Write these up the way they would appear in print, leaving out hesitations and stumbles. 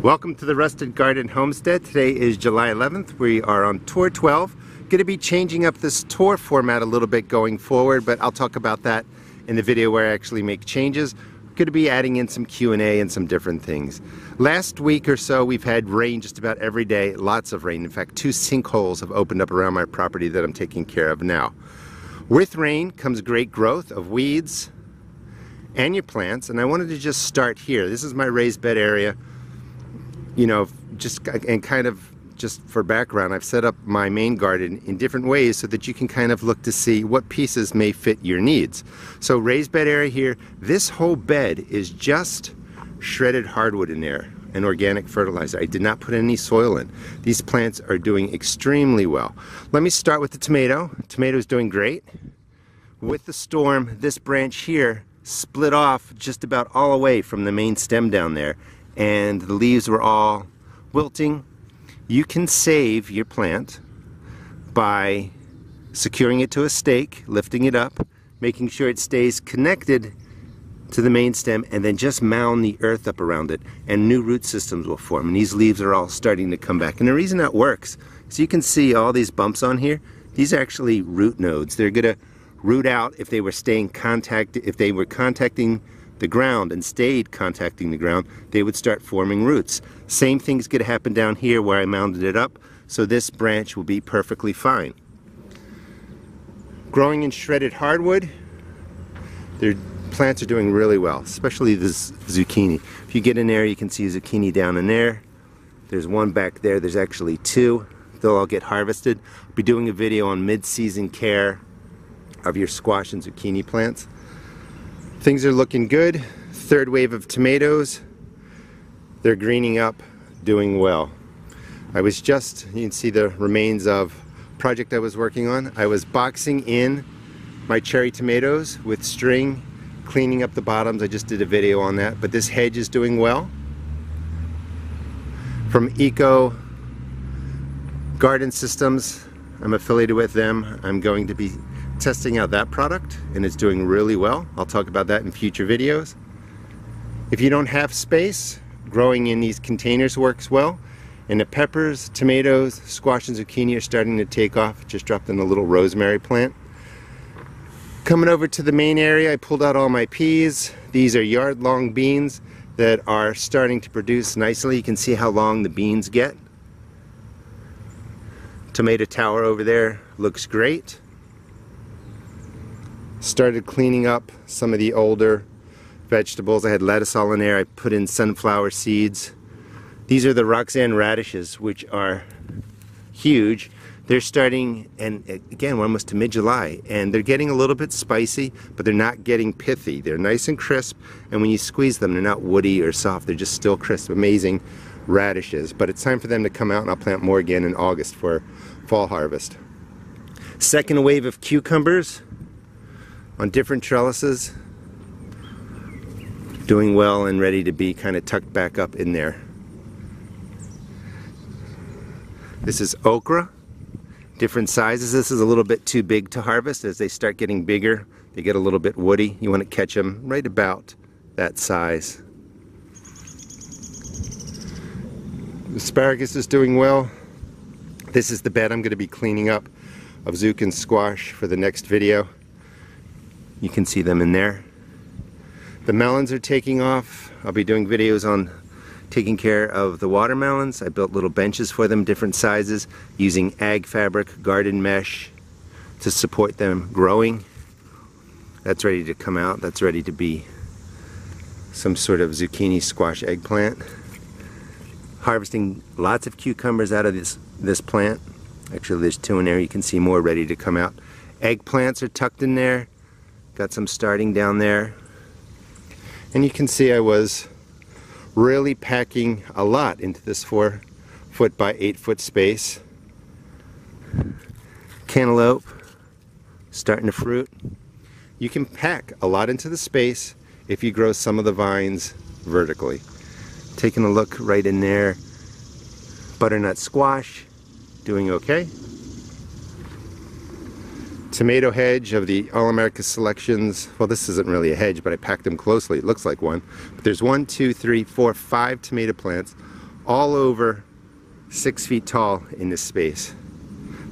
Welcome to the Rusted Garden Homestead. Today is July 11th. We are on tour 12. Going to be changing up this tour format a little bit going forward, but I'll talk about that in the video where I actually make changes. Going to be adding in some Q&A and some different things. Last week or so we've had rain just about every day, lots of rain. In fact, 2 sinkholes have opened up around my property that I'm taking care of now. With rain comes great growth of weeds and your plants, and I wanted to just start here. This is my raised bed area. You know, just for background, I've set up my main garden in different ways so that you can kind of look to see what pieces may fit your needs. So raised bed area here, this whole bed is just shredded hardwood in there and organic fertilizer. I did not put any soil in. These plants are doing extremely well. Let me start with the tomato. Tomato's doing great. With the storm, this branch here split off just about all the way from the main stem down there, and the leaves were all wilting. You can save your plant by securing it to a stake, lifting it up, making sure it stays connected to the main stem, and then just mound the earth up around it, and new root systems will form. And these leaves are all starting to come back. And the reason that works is you can see all these bumps on here. These are actually root nodes. They're gonna root out if they were contacting the ground and stayed contacting the ground, they would start forming roots. Same thing's going to happen down here where I mounded it up, so this branch will be perfectly fine. Growing in shredded hardwood, their plants are doing really well, especially this zucchini. If you get in there, you can see zucchini down in there. There's one back there, there's actually 2. They'll all get harvested. I'll be doing a video on mid-season care of your squash and zucchini plants. Things are looking good. Third wave of tomatoes. They're greening up, doing well. I was just, you can see the remains of a project I was working on. I was boxing in my cherry tomatoes with string, cleaning up the bottoms. I just did a video on that, but this hedge is doing well. From Eco Garden Systems, I'm affiliated with them. I'm going to be testing out that product, and it's doing really well. I'll talk about that in future videos. If you don't have space, growing in these containers works well. And the peppers, tomatoes, squash and zucchini are starting to take off. Just dropped in a little rosemary plant. Coming over to the main area, I pulled out all my peas. These are yard-long beans that are starting to produce nicely. You can see how long the beans get. Tomato tower over there looks great. Started cleaning up some of the older vegetables. I had lettuce all in there. I put in sunflower seeds. These are the Roxanne radishes, which are huge. They're starting, and again, we're almost to mid-July, and they're getting a little bit spicy, but they're not getting pithy. They're nice and crisp, and when you squeeze them, they're not woody or soft. They're just still crisp. Amazing radishes. But it's time for them to come out, and I'll plant more again in August for fall harvest. Second wave of cucumbers on different trellises, doing well and ready to be kind of tucked back up in there. This is okra, different sizes. This is a little bit too big to harvest. As they start getting bigger, they get a little bit woody. You want to catch them right about that size. Asparagus is doing well. This is the bed I'm going to be cleaning up of zucchini and squash for the next video. You can see them in there. The melons are taking off. I'll be doing videos on taking care of the watermelons. I built little benches for them, different sizes, using ag fabric, garden mesh to support them growing. That's ready to come out. That's ready to be some sort of zucchini, squash, eggplant. Harvesting lots of cucumbers out of this plant. Actually, there's 2 in there. You can see more ready to come out. Eggplants are tucked in there. Got some starting down there. And you can see I was really packing a lot into this 4-foot by 8-foot space. Cantaloupe starting to fruit. You can pack a lot into the space if you grow some of the vines vertically. Taking a look right in there. Butternut squash doing okay. Tomato hedge of the All-America Selections. Well, this isn't really a hedge, but I packed them closely. It looks like one. But there's 1, 2, 3, 4, 5 tomato plants, all over 6 feet tall in this space.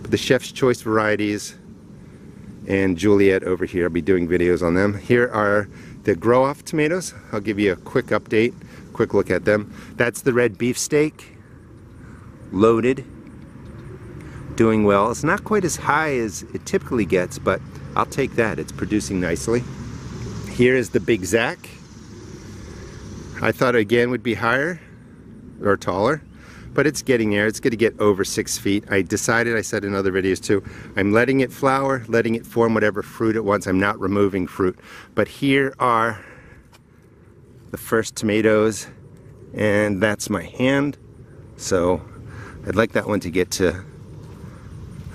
But the Chef's Choice varieties and Juliet over here, I'll be doing videos on them. Here are the Grow Off tomatoes. I'll give you a quick update, quick look at them. That's the red beefsteak, loaded, doing well. It's not quite as high as it typically gets, but I'll take that. It's producing nicely. Here is the Big Zack. I thought again would be higher or taller, but it's getting there. It's going to get over 6 feet. I decided, I said in other videos too, I'm letting it flower, letting it form whatever fruit it wants. I'm not removing fruit. But here are the first tomatoes, and that's my hand. So I'd like that one to get to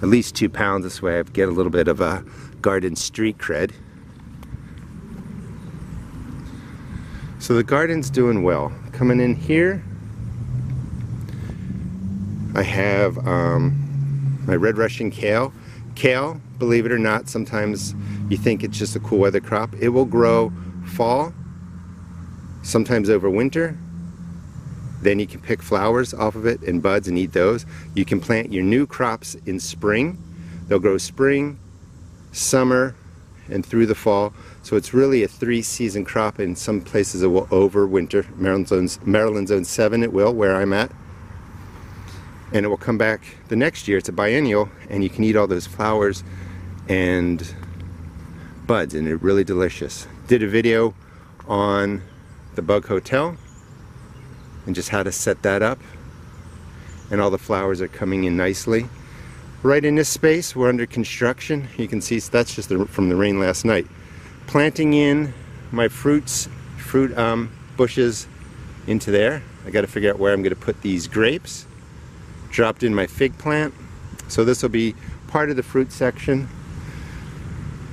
at least 2 pounds. This way I get a little bit of a garden street cred. So the garden's doing well. Coming in here, I have my red Russian kale. Kale, believe it or not, sometimes you think it's just a cool weather crop. It will grow fall, sometimes over winter. Then you can pick flowers off of it and buds and eat those. You can plant your new crops in spring. They'll grow spring, summer, and through the fall. So it's really a 3-season crop. In some places it will overwinter. Maryland Zone 7 it will, where I'm at. And it will come back the next year. It's a biennial, and you can eat all those flowers and buds, and they're really delicious. Did a video on the Bug Hotel and just how to set that up, and all the flowers are coming in nicely. Right in this space, we're under construction. You can see, so that's just from the rain last night. Planting in my fruit bushes into there. I got to figure out where I'm going to put these grapes. Dropped in my fig plant. So this will be part of the fruit section.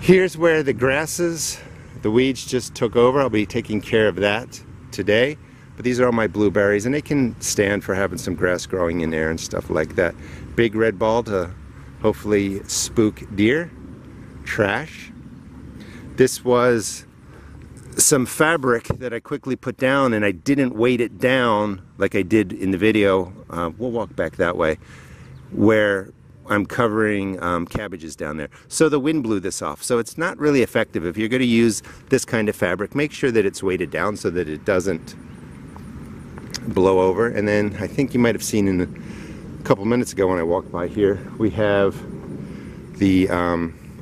Here's where the grasses, the weeds just took over. I'll be taking care of that today. But these are all my blueberries, and they can stand for having some grass growing in there and stuff like that. Big red ball to hopefully spook deer. Trash. This was some fabric that I quickly put down, and I didn't weight it down like I did in the video. We'll walk back that way, where I'm covering cabbages down there. So the wind blew this off. So it's not really effective. If you're going to use this kind of fabric, make sure that it's weighted down so that it doesn't blow over. And then I think you might have seen in a couple minutes ago when I walked by here, we have the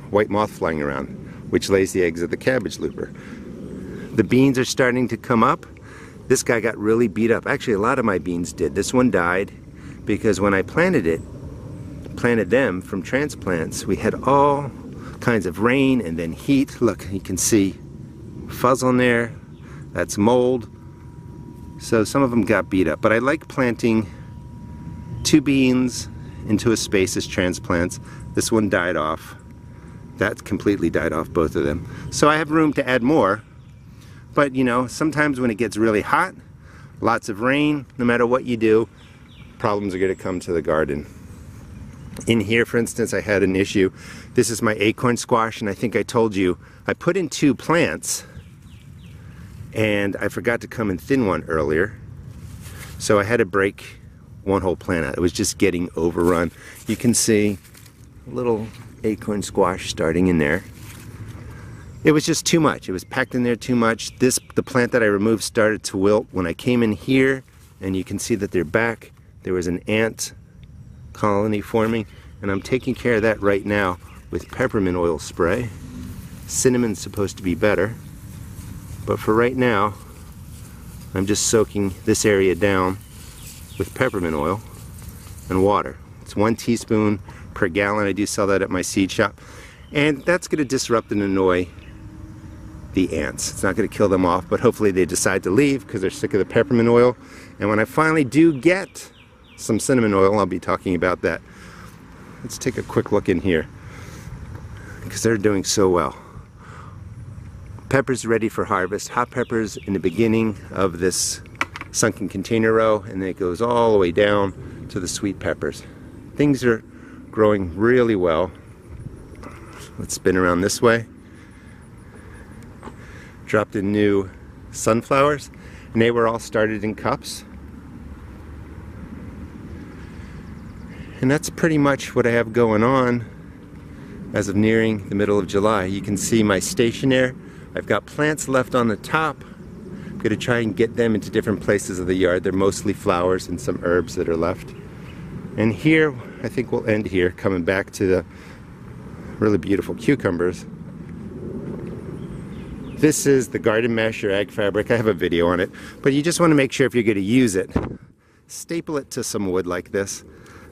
white moth flying around, which lays the eggs of the cabbage looper. The beans are starting to come up. This guy got really beat up. Actually, a lot of my beans did. This one died because when I planted them from transplants, we had all kinds of rain and then heat. Look, you can see fuzz on there. That's mold. So some of them got beat up. But I like planting 2 beans into a space as transplants. This one died off. That completely died off, both of them. So I have room to add more. But you know, sometimes when it gets really hot, lots of rain, no matter what you do, problems are going to come to the garden. In here, for instance, I had an issue. This is my acorn squash, and I think I told you, I put in 2 plants, and I forgot to come and thin one earlier. So I had to break one whole plant out. It was just getting overrun. You can see a little acorn squash starting in there. It was just too much. It was packed in there too much. The plant that I removed started to wilt. When I came in here, and you can see that they're back, there was an ant colony forming, and I'm taking care of that right now with peppermint oil spray. Cinnamon's supposed to be better, but for right now, I'm just soaking this area down with peppermint oil and water. It's 1 teaspoon per gallon. I do sell that at my seed shop, and that's going to disrupt and annoy the ants. It's not going to kill them off, but hopefully they decide to leave because they're sick of the peppermint oil. And when I finally do get some cinnamon oil, I'll be talking about that. Let's take a quick look in here because they're doing so well. Peppers ready for harvest. Hot peppers in the beginning of this sunken container row, and then it goes all the way down to the sweet peppers. Things are growing really well. Let's spin around this way. Dropped in new sunflowers, and they were all started in cups. And that's pretty much what I have going on as of nearing the middle of July. You can see my stationery. I've got plants left on the top. I'm going to try and get them into different places of the yard. They're mostly flowers and some herbs that are left. And here, I think we'll end here, coming back to the really beautiful cucumbers. This is the Garden Masher Ag Fabric. I have a video on it, but you just want to make sure if you're going to use it, staple it to some wood like this.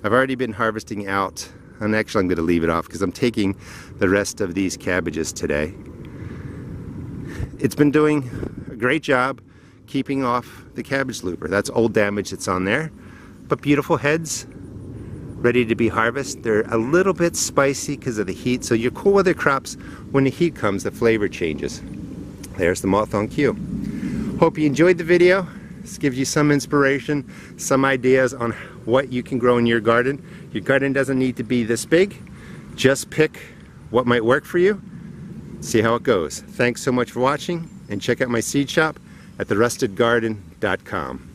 I've already been harvesting out, and actually I'm going to leave it off because I'm taking the rest of these cabbages today. It's been doing a great job keeping off the cabbage looper. That's old damage that's on there, but beautiful heads ready to be harvested. They're a little bit spicy because of the heat, so your cool weather crops, when the heat comes, the flavor changes. There's the moth on cue. Hope you enjoyed the video. This gives you some inspiration, some ideas on what you can grow in your garden. Your garden doesn't need to be this big. Just pick what might work for you. See how it goes. Thanks so much for watching, and check out my seed shop at therustedgarden.com.